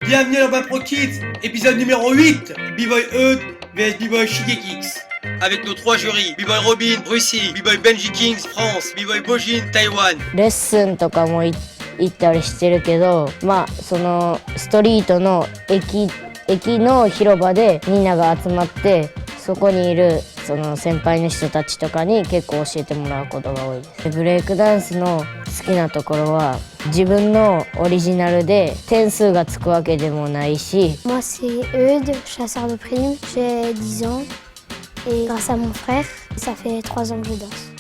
Bienvenue dans Pro Kids, épisode numéro 8, Bboy Eudes vs Bboy Shigekix. Avec nos trois jurys, Bboy Robin, Russie, Bboy Benji Kings, France, Bboy Bojin, Taïwan. レッスンとかも行ったりしてるけど、そのストリートの駅の広場でみんなが集まって、そこにいるその先輩の人たちとかに結構教えてもらうことが多いです。ブレイクダンスの好きなところは自分のオリジナルで点数がつくわけでもないし。Moi c'est Eudes, chasseur de primes, j'ai 10 ans et grâce à mon frère, ça fait 3 ans que je danse.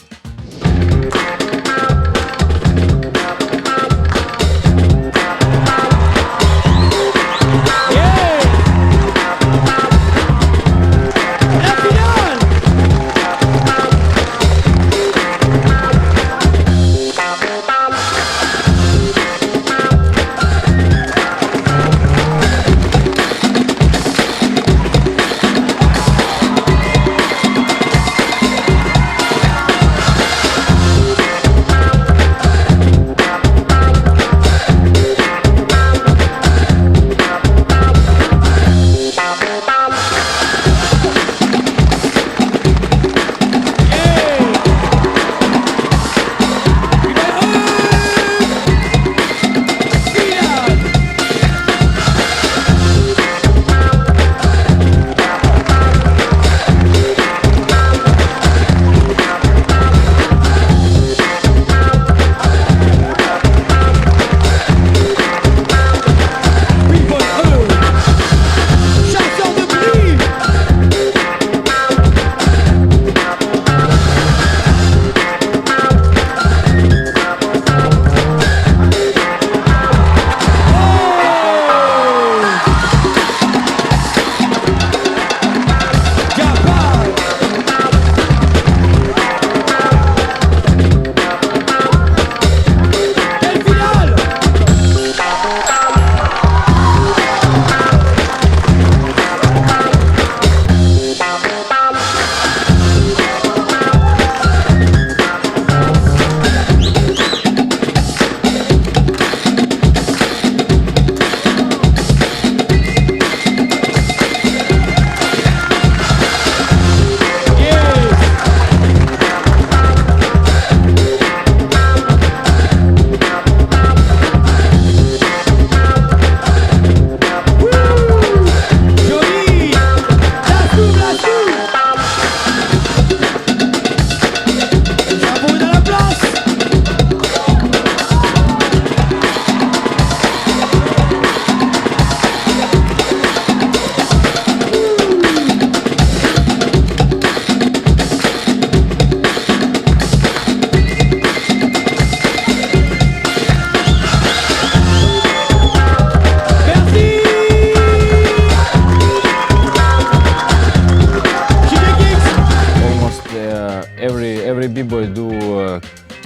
Every b-boy do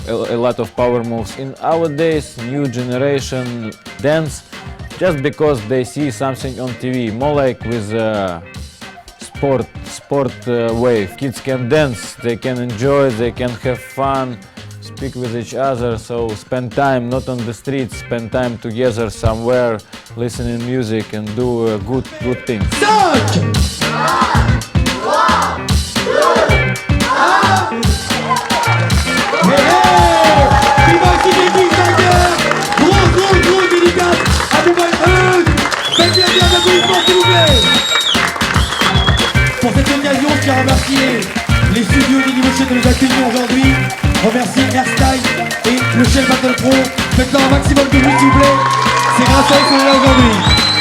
a lot of power moves. In our days, new generation dance just because they see something on TV, more like with sport wave. Kids can dance, they can enjoy, they can have fun, speak with each other, so spend time not on the streets, spend time together somewhere, listening music and do good things. Pour cette occasion, je tiens à remercier les studios d'Universion de nous accueillir aujourd'hui. Remercier Airstyle et le chef Battle Pro. Faites-leur un maximum de bruit s'il vous plaît. C'est grâce à eux qu'on est là aujourd'hui.